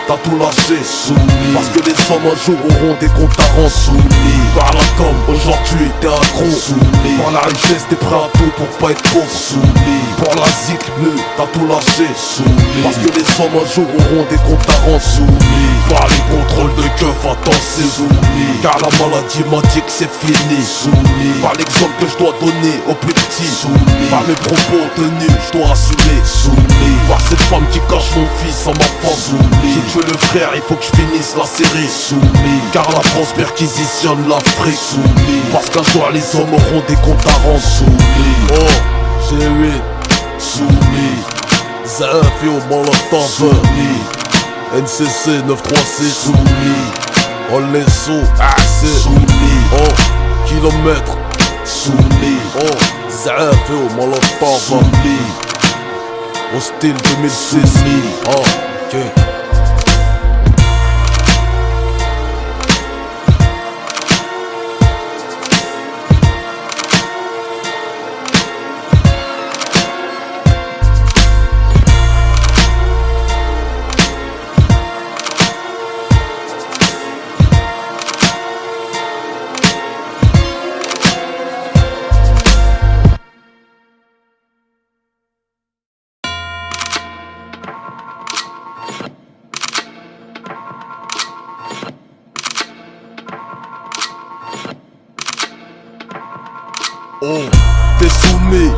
t'as tout lâché. Soumis parce que les hommes un jour auront des comptes à rendre. Soumis par la com, aujourd'hui t'es accro. Soumis par la richesse, t'es prêt à tout pour pas être pauvre. Soumis pour la zik, t'as tout lâché. Soumis parce que les hommes un jour auront des comptes à rendre. Soumis par les contrôles de keuf, attends c'est soumis. Car la maladie m'a dit que c'est fini. Soumis par l'exemple que je dois donner aux plus petits. Soumis par mes propos tenus, je dois assumer. Soumis par cette femme qui cache mon fils en ma femme. Soumis j'ai tué le frère, il faut que je finisse la série. Soumis car la France perquisitionne l'Afrique. Soumis parce qu'un jour les hommes auront des comptes à rendre. Soumis oh, j'ai 8 soumis. Zaaf et au Molotov. Soumis NCC 936 soumis. On les sous, c'est soumis. Oh, kilomètre soumis. Oh, Zaaf et au Molotov soumis. Au style 2006 oh, ok. Oh, t'es soumis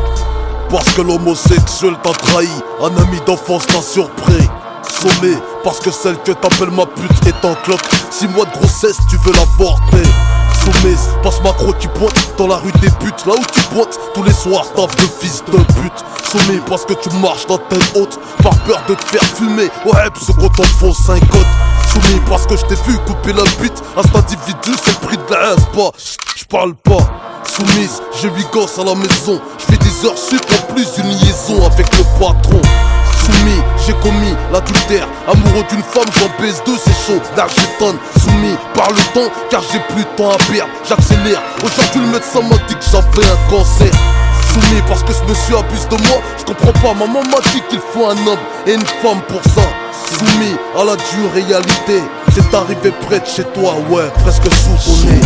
parce que l'homosexuel t'a trahi, un ami d'enfance t'a surpris. Sommé parce que celle que t'appelles ma pute est en cloque. 6 mois de grossesse, tu veux l'avorter. Soumise, passe macro qui pointe dans la rue des putes. Là où tu pointes, tous les soirs taf de fils de pute. Soumis parce que tu marches dans tête haute, par peur de te faire fumer. Ouais, ce qu'on t'enfonce 5 côtes. Soumis parce que je t'ai vu couper la bite. À cet individu, c'est le prix de la pas. J'parle pas. Soumise, j'ai 8 gosses à la maison. J'fais des heures sup en plus d'une liaison avec le patron. Soumis, j'ai commis l'adultère. Amoureux d'une femme, j'en baise deux, c'est chaud. Là j'étonne, soumis par le temps, car j'ai plus de temps à perdre. J'accélère, aujourd'hui le médecin m'a dit que j'avais un cancer. Soumis parce que ce monsieur abuse de moi. Je comprends pas, maman m'a dit qu'il faut un homme et une femme pour ça. Soumis à la dure réalité, c'est arrivé près de chez toi, ouais, presque sous ton nez.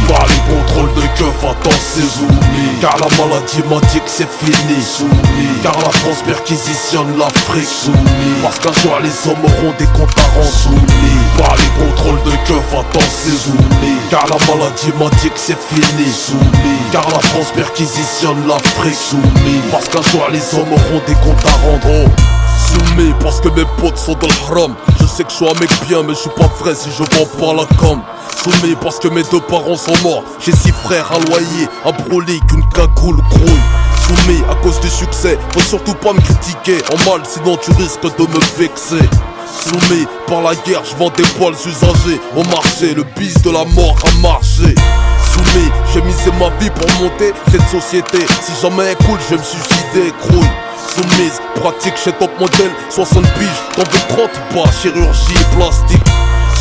Par les contrôles de keuf, attends c'est soumis. Car la maladie m'a dit que c'est fini. Soumis. Car la France perquisitionne l'Afrique. Soumis. Parce qu'un jour les hommes auront des comptes à rendre. Soumis. Par les contrôles de keuf, attends c'est soumis. Car la maladie m'a dit que c'est fini. Soumis. Car la France perquisitionne l'Afrique. Soumis. Parce qu'un jour les hommes auront des comptes à rendre. Oh. Soumis parce que mes potes sont dans le haram. Je sais que je suis un mec bien mais je suis pas vrai si je vends pas la com. Soumis parce que mes 2 parents sont morts. J'ai 6 frères, un loyer, un brolic, une cagoule grouille. Soumis à cause du succès, faut surtout pas me critiquer en mal sinon tu risques de me vexer. Soumis par la guerre, je vends des poils usagés au marché, le bis de la mort a marché. Soumis, j'ai misé ma vie pour monter cette société. Si jamais elle coule, je vais me suicider, grouille. Soumise, pratique chez Top Model, 60 piges, t'en veux 30 ou pas, chirurgie plastique.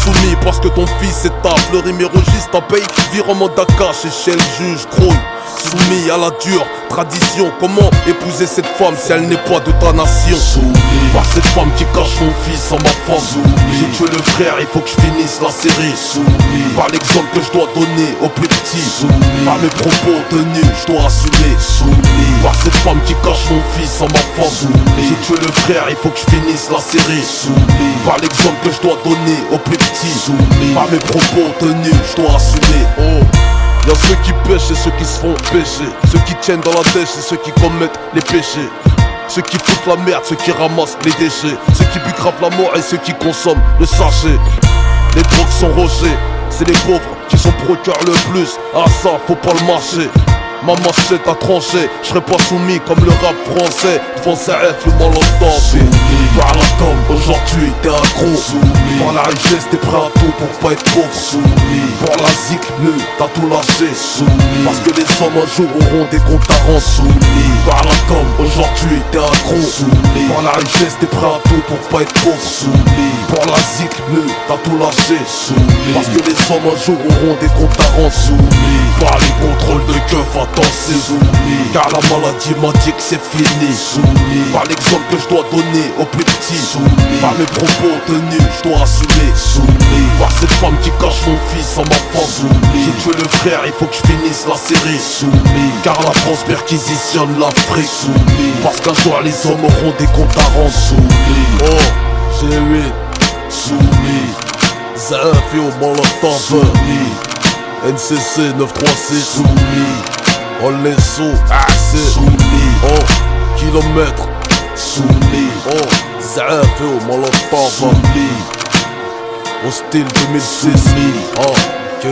Soumis parce que ton fils est table, le rimérogiste t'en paye, virement d'Aka chez le juge, grouille. Soumis à la dure tradition, comment épouser cette femme si elle n'est pas de ta nation? Soumis par cette femme qui cache mon fils en ma femme. Soumis, j'ai tué le frère, il faut que je finisse la série. Soumis par l'exemple que je dois donner aux plus petits. Soumis par mes propos tenus, je dois assumer. Soumis par cette femme qui cache mon fils en ma femme. Soumis, j'ai tué le frère, il faut que je finisse la série. Soumis par l'exemple que je dois donner aux plus petits. Soumis par mes propos tenus, je dois assumer. Oh. Y'a ceux qui pêchent et ceux qui se font pêcher. Ceux qui tiennent dans la dèche et ceux qui commettent les péchés. Ceux qui foutent la merde, ceux qui ramassent les déchets. Ceux qui bugrapent la mort et ceux qui consomment le sachet. Les drogues sont rogées, c'est les pauvres qui sont pro cœur le plus. Ah ça, faut pas le marcher. Ma machette a tranché, je serai pas soumis comme le rap français. Devant CF, le malentendant. Soumis par la com, aujourd'hui t'es accro. Soumis par la richesse, t'es prêt à tout pour pas être pauvre. Soumis pour la zik, t'as tout lâché. Soumis parce que les hommes un jour auront des comptes à rendre. Soumis par la com, aujourd'hui t'es accro. Soumis par la richesse, t'es prêt à tout pour pas être pauvre. Soumis pour la zik, t'as tout lâché. Soumis parce que les hommes un jour auront des comptes à rendre. Soumis par les contrôles de keuf, attends c'est soumis. car la maladie m'a dit que c'est fini. Soumis par l'exemple que je dois donner aux plus petits. Soumis par mes propos tenus, je dois assumer. Soumis par cette femme qui cache mon fils en ma femme. Soumis j'ai tué le frère, il faut que je finisse la série. Soumis car la France perquisitionne l'Afrique. Soumis parce qu'un jour les hommes auront des comptes à rendre. Soumis oh, j'ai 8 Soumis Zaf et au Molotov. Soumis NCC 936. Soumis On les sous, c'est Soumis oh, kilomètre. Soumis oh, Zaf et au Molotov. Soumis au style 2006. Oh, ok.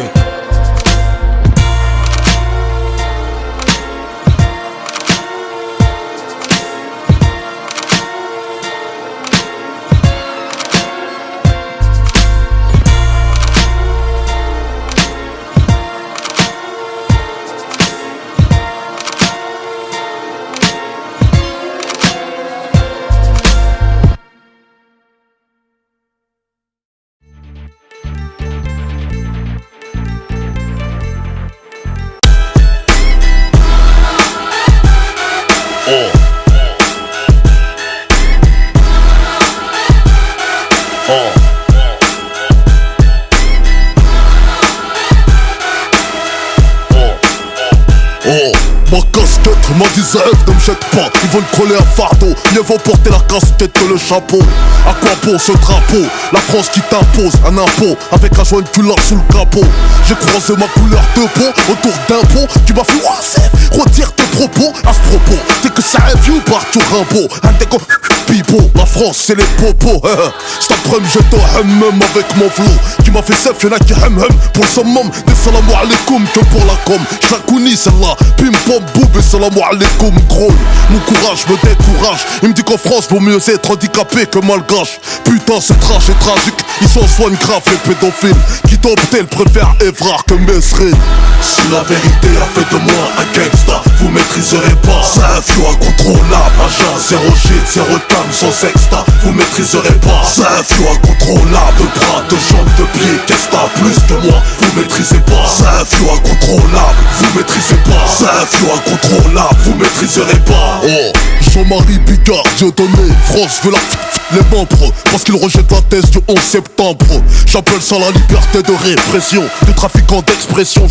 Oh Ma casquette, ma ZF ne me jette pas. Ils veulent coller un fardeau, mieux vaut porter la casquette que le chapeau. À quoi bon ce drapeau? La France qui t'impose un impôt avec un joint de sous le capot. J'ai croisé ma couleur de peau autour d'un pot. Tu m'as fait retire tes propos. À ce propos, t'es que ça un vieux partout Rimbaud. Un déco pipo, la France c'est les popos. C'est après-midi j'étais au hammam avec mon flow qui m'a fait sef, y'en a qui hem pour le summum. Des salam alaikum que pour la com. J'la celle-là, pim pom boum et salam alaikum gros. Mon courage me décourage. Il me dit qu'en France vaut mieux être handicapé que malgache. Putain c'est trash et tragique. Ils s'en soignent grave les pédophiles. Qui d'optel préfère Evrard que Mesrine. Si la vérité a fait de moi un gangsta, vous maîtriserez pas. C'est un flow incontrôlable. Agent 0 shit, 0 cam sans sexta. Vous maîtriserez pas. C'est un flow incontrôlable. De bras, de jambes, de pieds. Qu'est-ce que t'as plus que moi? Vous maîtrisez pas. C'est un flow incontrôlable. Vous maîtrisez pas. C'est un flow incontrôlable. Vous maîtriserez pas. Oh, Jean-Marie Bigard, Dieudonné. France veut les membres parce qu'ils rejettent la thèse du 11 septembre. J'appelle ça la liberté de répression. Des trafiquants d'expression,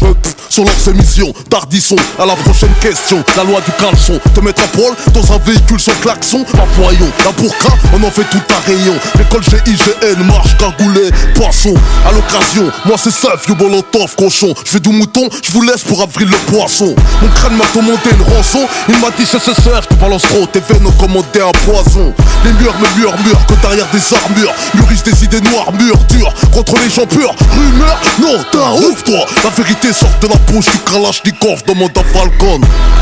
sur leurs émissions. Tardissons à la prochaine question. La loi du caleçon, te mettre à poil dans un véhicule sans klaxon. Pas voyons, la burqa, on en fait tout un rayon. L'école GIGN, marche, cagoulé, poisson. À l'occasion, moi c'est ça, vieux molotov, cochon. Je fais du mouton, je vous laisse pour avril le poisson. Mon crâne m'a demandé une rançon. Il m'a dit c'est ce surf, tu balances trop, tes veines ont commandé un poison. Les murs me murmurent que derrière des armures mûrissent des idées noires, mûres, dures, contre les gens purs. Rumeur, non, t'es un ouf toi. La vérité sort de la bouche du Kalachnikov, demande à Falcon.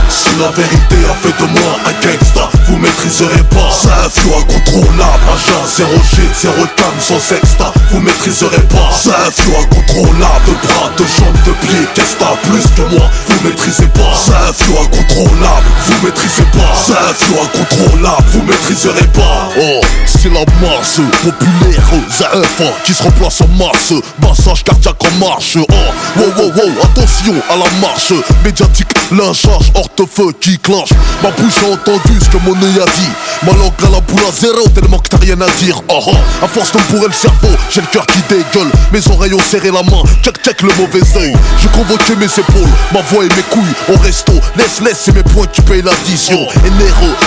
Si la vérité a fait de moi un gangsta, vous maîtriserez pas. C'est un flow incontrôlable. Agent 0 shit, 0 cam sans sexta. Vous maîtriserez pas. C'est un flow incontrôlable. De bras, de jambes, de pieds. Qu'est-ce que t'as plus que moi? Vous maîtrisez pas. C'est un flow incontrôlable. Vous maîtrisez pas. C'est un flow incontrôlable. Vous maîtriserez pas. Oh, c'est la masse populaire, ZF qui se remplace en masse. Massage cardiaque en marche. Oh, wow, attention à la marche médiatique, lynchage, hors-de-feu qui clenche. Ma bouche a entendu ce que mon œil a dit. Ma langue à la boule à zéro tellement que t'as rien à dire. À force de me bourrer le cerveau, j'ai le cœur qui dégueule. Mes oreilles ont serré la main, check le mauvais œil. J'ai convoqué mes épaules, ma voix et mes couilles au resto. Laisse, c'est mes points qui payent l'addition. Et Nero,